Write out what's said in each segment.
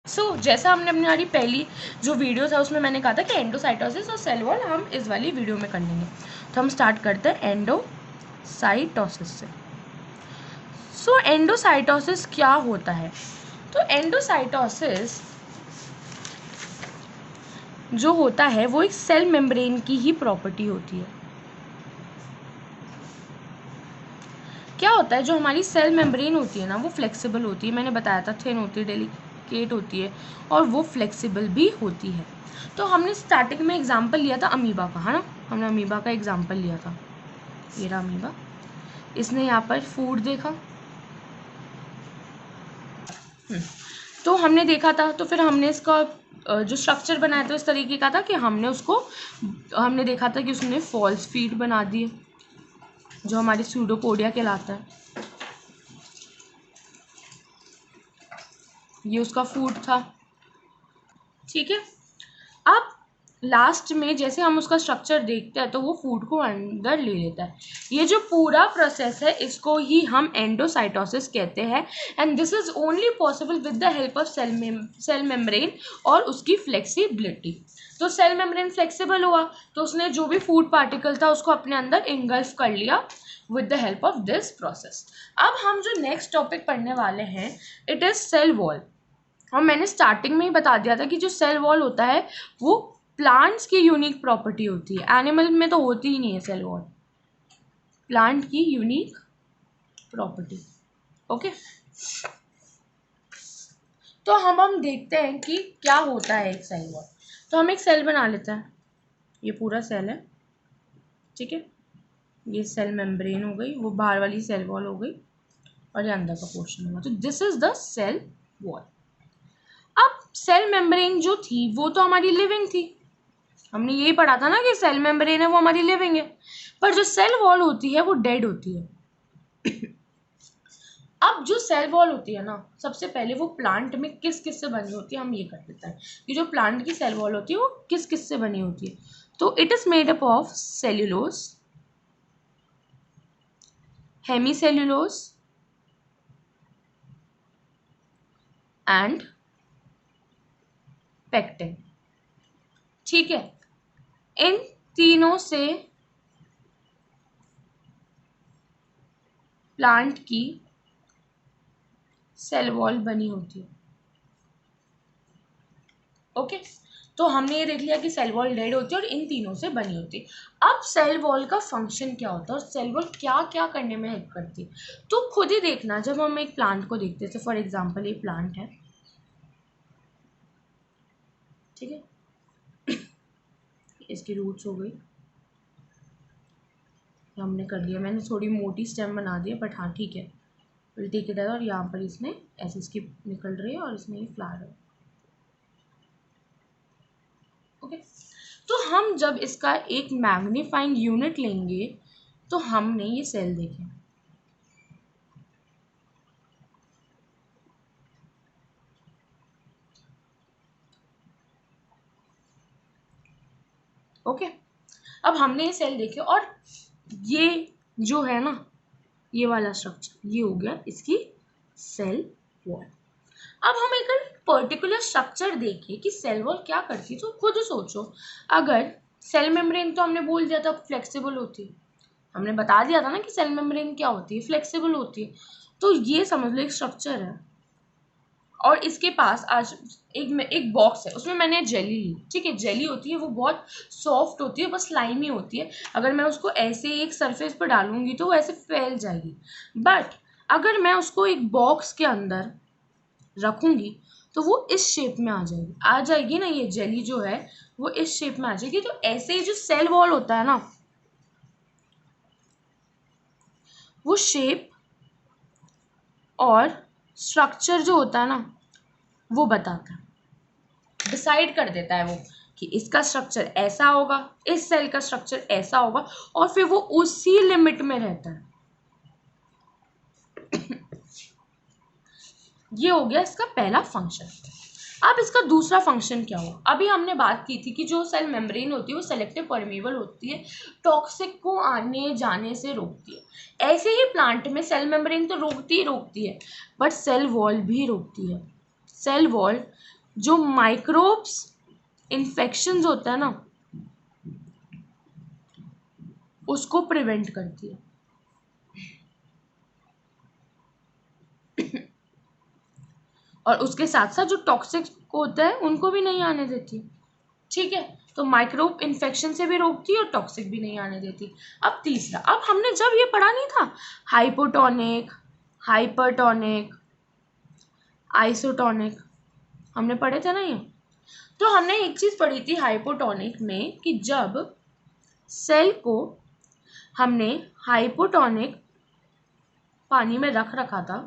जैसा हमने अपनी हमारी पहली जो वीडियो था उसमें मैंने कहा था कि एंडोसाइटोसिस और सेल वॉल हम इस वाली वीडियो में कर लेंगे। तो हम स्टार्ट करते हैं एंडोसाइटोसिस से। एंडोसाइटोसिस क्या होता है? तो एंडोसाइटोसिस जो होता है वो एक सेल मेम्ब्रेन की ही प्रॉपर्टी होती है। क्या होता है, जो हमारी सेल मेम्ब्रेन होती है ना वो फ्लेक्सिबल होती है, मैंने बताया था थिन होती है, डेलिकेट होती है और वो फ्लेक्सिबल भी होती है। तो हमने स्टार्टिंग में एग्जांपल लिया था अमीबा का, है ना, हमने अमीबा का एग्जांपल लिया था। ये रहा अमीबा, इसने यहाँ पर फूड देखा, तो हमने देखा था, तो फिर हमने इसका जो स्ट्रक्चर बनाया था इस तरीके का था कि हमने देखा था कि उसने फॉल्स फीड बना दिए जो हमारी सूडोपोडिया कहलाता है। ये उसका फूड था, ठीक है। अब लास्ट में जैसे हम उसका स्ट्रक्चर देखते हैं तो वो फूड को अंदर ले लेता है। ये जो पूरा प्रोसेस है इसको ही हम एंडोसाइटोसिस कहते हैं and this is only possible with the help of cell membrane और उसकी फ्लेक्सिबिलिटी। तो सेल मेम्ब्रेन फ्लेक्सिबल हुआ तो उसने जो भी फूड पार्टिकल था उसको अपने अंदर इंगल्फ कर लिया with the help of this process. अब हम जो नेक्स्ट टॉपिक पढ़ने वाले हैं इट इज सेल वॉल। और मैंने स्टार्टिंग में ही बता दिया था कि जो सेल वॉल होता है वो प्लांट्स की यूनिक प्रॉपर्टी होती है, एनिमल में तो होती ही नहीं है सेल वॉल, प्लांट की यूनिक प्रॉपर्टी। ओके, तो हम देखते हैं कि क्या होता है एक सेल वॉल। तो हम एक सेल बना लेते हैं, ये पूरा सेल है, ठीक है, ये सेल मेम्ब्रेन हो गई, वो बाहर वाली सेल वॉल हो गई और ये अंदर का पोर्शन होगा। तो this is the cell wall. अब सेल मेम्ब्रेन जो थी वो तो हमारी लिविंग थी, हमने यही पढ़ा था ना कि सेल मेम्ब्रेन है वो हमारी लिविंग है, पर जो सेल वॉल होती है वो डेड होती है। अब जो सेल वॉल होती है ना, सबसे पहले वो प्लांट में किस किस से बनी होती है हम ये कर देते हैं कि जो प्लांट की सेल वॉल होती है वो किस किस से बनी होती है। तो it is made up of cellulose, hemicellulose and pectin, ठीक है। इन तीनों से प्लांट की सेल वॉल बनी होती है। ओके, तो हमने ये देख लिया कि सेल वॉल डेड होती है और इन तीनों से बनी होती है। अब सेल वॉल का फंक्शन क्या होता है और सेल वॉल क्या क्या करने में हेल्प करती है, तो खुद ही देखना। जब हम एक प्लांट को देखते हैं, तो फॉर एग्जांपल ये प्लांट है, ठीक है, इसकी रूट्स हो गई, हमने कर लिया, मैंने थोड़ी मोटी स्टेम बना दी है बट हाँ ठीक है, विल टेक इट। और यहाँ पर इसमें ऐसे इसकी निकल रही है और इसमें ये फ्लावर है। ओके, तो हम जब इसका एक मैग्नीफाइंग यूनिट लेंगे तो हमने ये सेल देखे, ओके। अब हमने ये सेल देखे और ये जो है ना, ये वाला स्ट्रक्चर ये हो गया इसकी सेल वॉल। अब हम एक पर्टिकुलर स्ट्रक्चर देखें कि सेल वॉल क्या करती है, तो खुद सोचो। अगर सेल मेम्ब्रेन तो हमने बोल दिया था फ्लेक्सिबल होती है, हमने बता दिया था ना कि सेल मेम्ब्रेन क्या होती है, फ्लेक्सिबल होती है। तो ये समझ लो एक स्ट्रक्चर है और इसके पास आज एक बॉक्स है, उसमें मैंने जेली ली, ठीक है। जेली होती है वो बहुत सॉफ्ट होती है, बस स्लाइमी होती है, अगर मैं उसको ऐसे एक सरफेस पर डालूंगी तो वो ऐसे फैल जाएगी। बट अगर मैं उसको एक बॉक्स के अंदर रखूंगी तो वो इस शेप में आ जाएगी ना, ये जेली जो है वो इस शेप में आ जाएगी। तो ऐसे ही जो सेल वॉल होता है ना, वो शेप और स्ट्रक्चर जो होता है ना वो बताता है, डिसाइड कर देता है वो कि इसका स्ट्रक्चर ऐसा होगा, इस सेल का स्ट्रक्चर ऐसा होगा, और फिर वो उसी लिमिट में रहता है। ये हो गया इसका पहला फंक्शन। अब इसका दूसरा फंक्शन क्या हुआ, अभी हमने बात की थी कि जो सेल मेम्ब्रेन होती है वो सेलेक्टिव परमेबल होती है, टॉक्सिक को आने जाने से रोकती है। ऐसे ही प्लांट में सेल मेम्ब्रेन तो रोकती है बट सेल वॉल भी रोकती है। सेल वॉल जो माइक्रोब्स इन्फेक्शंस होता है ना उसको प्रिवेंट करती है। और उसके साथ साथ जो टॉक्सिक होता है उनको भी नहीं आने देती। ठीक है, तो माइक्रोब इन्फेक्शन से भी रोकती है और टॉक्सिक भी नहीं आने देती। अब तीसरा, अब हमने जब ये पढ़ा नहीं था हाइपोटोनिक, हाइपरटोनिक, आइसोटोनिक, हमने पढ़े थे ना ये। तो हमने एक चीज पढ़ी थी हाइपोटोनिक में कि जब सेल को हमने हाइपोटोनिक पानी में रख रखा था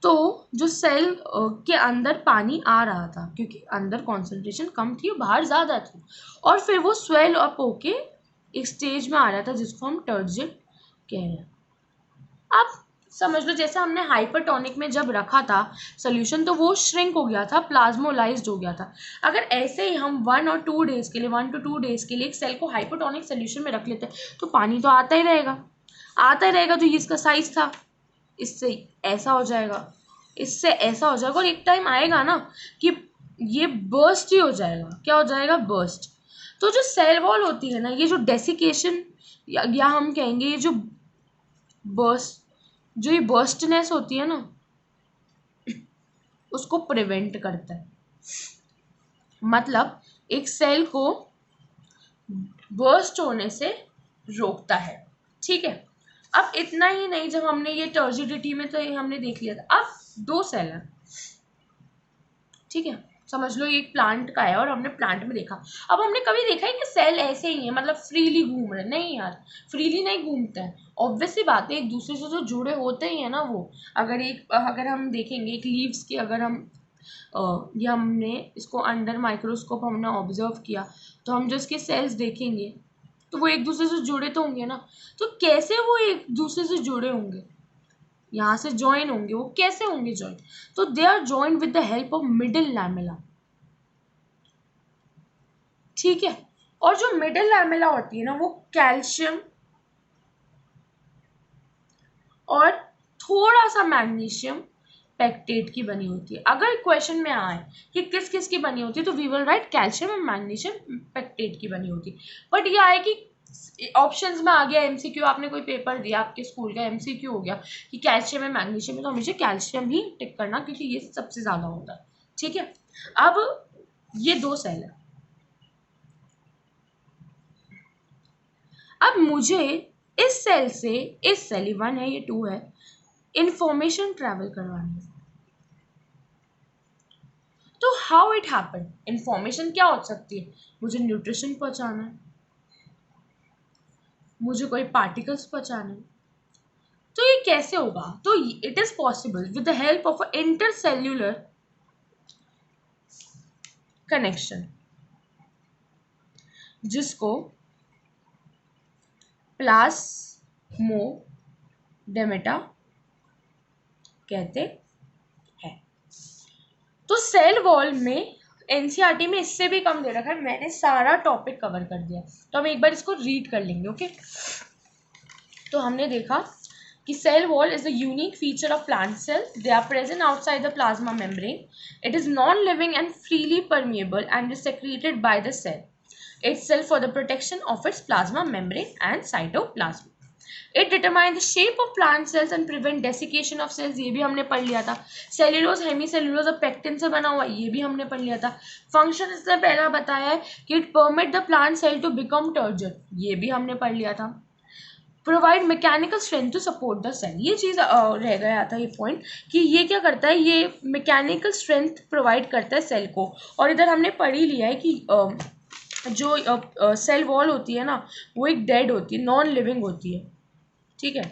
तो जो सेल के अंदर पानी आ रहा था क्योंकि अंदर कॉन्सेंट्रेशन कम थी और बाहर ज़्यादा थी, और फिर वो स्वेल अप होके एक स्टेज में आ रहा था जिसको हम टर्जिड कह रहे हैं। अब समझ लो जैसे हमने हाइपरटोनिक में जब रखा था सोल्यूशन तो वो श्रिंक हो गया था, प्लाज्मोलाइज्ड हो गया था। अगर ऐसे ही हम 1 और 2 डेज के लिए 1 to 2 डेज के लिए एक सेल को हाइपरटोनिक सोल्यूशन में रख लेते तो पानी तो आता ही रहेगा, आता ही रहेगा। तो ये इसका साइज था, इससे ऐसा हो जाएगा, इससे ऐसा हो जाएगा, और एक टाइम आएगा ना कि ये बर्स्ट ही हो जाएगा। क्या हो जाएगा? बर्स्ट। तो जो सेल वॉल होती है ना, ये जो डेसिकेशन या हम कहेंगे ये जो बर्स्ट, जो ये बर्स्टनेस होती है ना उसको प्रिवेंट करता है। मतलब एक सेल को बर्स्ट होने से रोकता है। ठीक है, अब इतना ही नहीं, जब हमने ये टर्जिडिटी में तो ये हमने देख लिया था। अब 2 सेल है, ठीक है, समझ लो ये एक प्लांट का है और हमने प्लांट में देखा। अब हमने कभी देखा है कि सेल ऐसे ही है मतलब फ्रीली घूम रहे? नहीं यार, फ्रीली नहीं घूमते हैं। ऑब्वियस सी बात है, एक दूसरे से जो जुड़े होते ही है ना वो। अगर हम देखेंगे एक लीव्स की, अगर हम ये हमने इसको अंडर माइक्रोस्कोप हमने ऑब्जर्व किया तो हम जो इसके सेल्स देखेंगे तो वो एक दूसरे से जुड़े तो होंगे ना। तो कैसे वो एक दूसरे से जुड़े होंगे? यहाँ से ज्वाइन होंगे। वो कैसे होंगे ज्वाइन? तो they are join with the help of middle lamella. ठीक है, और जो मिडिल लैमेला होती है ना वो कैल्शियम और थोड़ा सा मैग्नीशियम पेक्टेट की बनी होती है। अगर क्वेश्चन में आए कि किस किस की बनी होती है तो वी विल राइट कैल्शियम और मैग्नीशियम पेक्टेट की बनी होती है। बट ये आए कि ऑप्शंस में आ गया एमसीक्यू, आपने कोई पेपर दिया आपके स्कूल का एमसीक्यू हो गया कि कैल्शियम है मैग्नीशियम है, तो हमेशा कैल्शियम ही टिक करना क्योंकि ये सबसे ज्यादा होता है। ठीक है, अब ये 2 सेल है। अब मुझे इस सेल से इस सेल, 1 है ये 2 है, इंफॉर्मेशन ट्रैवल करवानी है। तो हाउ इट हैपन? इंफॉर्मेशन क्या हो सकती है? मुझे न्यूट्रिशन पहुंचाना है, मुझे कोई पार्टिकल्स पहुंचाने हैं। तो ये कैसे होगा? तो it is possible with the help of intercellular connection जिसको प्लाज्मोडेमाटा कहते हैं। तो सेल वॉल में एनसीईआरटी में इससे भी कम दे रखा है, मैंने सारा टॉपिक कवर कर दिया। तो हम एक बार इसको रीड कर लेंगे। ओके, तो हमने देखा कि cell wall is a unique feature of plant cells. They are present outside the plasma membrane. It is non-living and freely permeable and is secreted by the cell itself for the protection of its plasma membrane and cytoplasm. It determines the shape of plant cells and prevent desiccation of cells. ये भी हमने पढ़ लिया था। Cellulose hemicellulose और pectin से बना हुआ, ये भी हमने पढ़ लिया था। फंक्शन इसने पहला बताया है कि it permit the plant cell to become turgid, ये भी हमने पढ़ लिया था। Provide mechanical strength to support the cell, ये चीज़ रह गया था ये पॉइंट कि ये क्या करता है, ये मैकेनिकल स्ट्रेंथ प्रोवाइड करता है सेल को। और इधर हमने पढ़ ही लिया है कि जो सेल वॉल होती है ना वो एक डेड होती है, नॉन लिविंग होती है। ठीक है,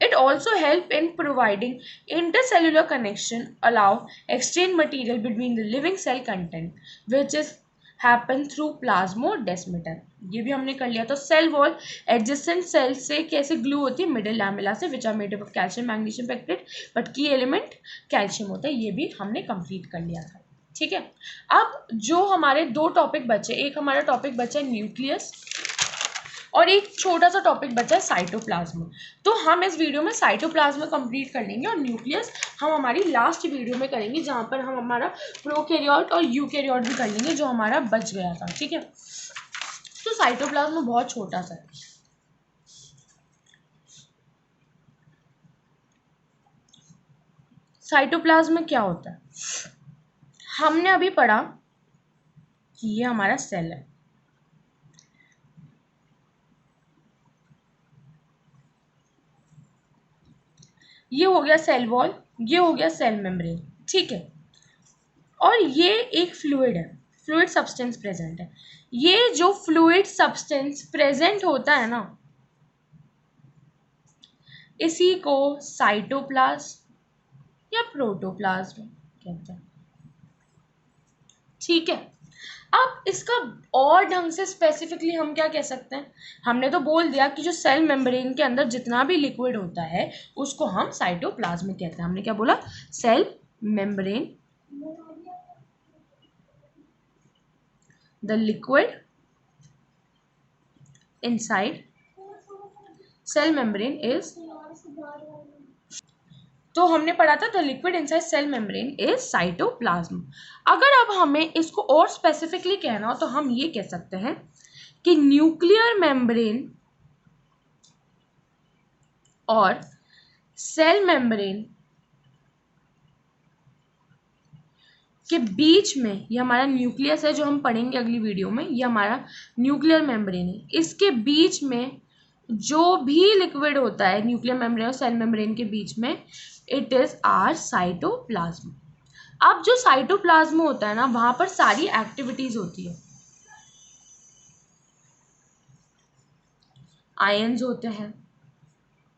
it also help in providing intercellular connection, allow exchange material between the living cell content which is happen through plasmodesmater, ये भी हमने कर लिया। तो सेल वॉल एडजेसेंट सेल से कैसे ग्लू होती है? मिडिल लैमेला से, which are made up of calcium magnesium pectate, but key element calcium होता है, ये भी हमने कंप्लीट कर लिया था। ठीक है, अब जो हमारे 2 टॉपिक बचे, एक हमारा टॉपिक बचा न्यूक्लियस और एक छोटा सा टॉपिक बचा है साइटोप्लाज्म। तो हम इस वीडियो में साइटोप्लाज्म कंप्लीट कर लेंगे और न्यूक्लियस हम हमारी लास्ट वीडियो में करेंगे, जहाँ पर हम हमारा प्रोकैरियोट और यूकैरियोट भी कर लेंगे जो हमारा बच गया था। ठीक है, तो साइटोप्लाज्म बहुत छोटा सा है। साइटोप्लाज्म में क्या होता है, हमने अभी पढ़ा कि ये हमारा सेल है, ये हो गया सेल वॉल, ये हो गया सेल मेम्ब्रेन। ठीक है, और ये एक फ्लूइड है, फ्लूइड सब्सटेंस प्रेजेंट है। ये जो फ्लूइड सब्सटेंस प्रेजेंट होता है ना, इसी को साइटोप्लाज्म या प्रोटोप्लाज्म कहते हैं। ठीक है, अब इसका और ढंग से स्पेसिफिकली हम क्या कह सकते हैं, हमने तो बोल दिया कि जो सेल मेम्ब्रेन के अंदर जितना भी लिक्विड होता है उसको हम साइटोप्लाज्म कहते हैं। हमने क्या बोला, cell membrane, the liquid inside cell membrane is, तो हमने पढ़ा था the liquid inside cell membrane is cytoplasm. अगर अब हमें इसको और स्पेसिफिकली कहना हो तो हम ये कह सकते हैं कि न्यूक्लियर मेम्ब्रेन और सेल मेम्ब्रेन के बीच में, ये हमारा न्यूक्लियस है जो हम पढ़ेंगे अगली वीडियो में, ये हमारा न्यूक्लियर मेम्ब्रेन है, इसके बीच में जो भी लिक्विड होता है न्यूक्लियर मेम्ब्रेन और सेल मेम्ब्रेन के बीच में, इट इज आर साइटोप्लाज्म। अब जो साइटोप्लाज्म होता है ना, वहां पर सारी एक्टिविटीज होती है, आयंस होते हैं,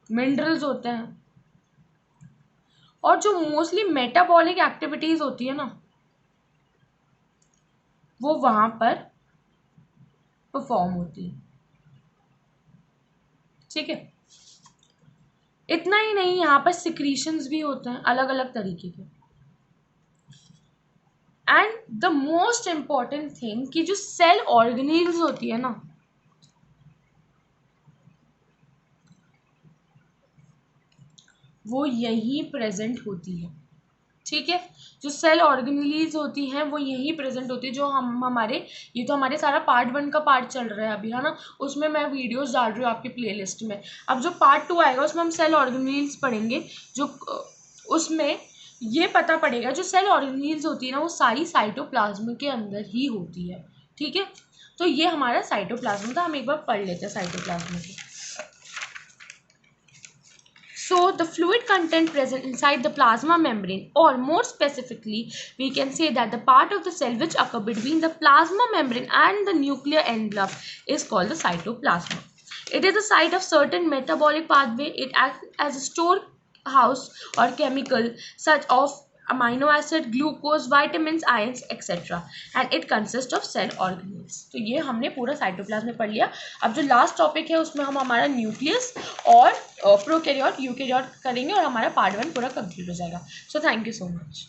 मिनरल्स होते हैं, और जो मोस्टली मेटाबॉलिक एक्टिविटीज होती है ना, वो वहां पर परफॉर्म होती है। ठीक है, इतना ही नहीं, यहाँ पर सिक्रीशंस भी होते हैं अलग अलग तरीके के। And the most important thing कि जो सेल ऑर्गेनेल्स होती है ना, वो यहीं प्रेजेंट होती है। ठीक है, जो सेल ऑर्गेनेल्स होती हैं वो यहीं प्रेजेंट होती है, जो हम हमारे, ये तो हमारे सारा पार्ट 1 का पार्ट चल रहा है अभी, है ना, उसमें मैं वीडियोस डाल रही हूँ आपकी प्लेलिस्ट में। अब जो पार्ट 2 आएगा उसमें हम सेल ऑर्गेनेल्स पढ़ेंगे, जो उसमें ये पता पड़ेगा जो सेल ऑर्गेनेल्स होती है ना, वो सारी साइटोप्लाज्म के अंदर ही होती है। ठीक है, तो ये हमारा साइटोप्लाज्म था, हम एक बार पढ़ लेते हैं साइटोप्लाज्म को। So the fluid content present inside the plasma membrane, or more specifically, we can say that the part of the cell which occur between the plasma membrane and the nuclear envelope is called the cytoplasm. It is the site of certain metabolic pathway. It acts as a storehouse or chemical such of amino acid, glucose, vitamins, ions, etc. And it consists of cell organelles. तो ये हमने पूरा cytoplasm में पढ़ लिया। अब जो last topic है उसमें हम हमारा न्यूक्लियस और प्रोकैरियोट यूकैरियोट करेंगे और हमारा पार्ट 1 पूरा कंप्लीट हो जाएगा। So thank you so much.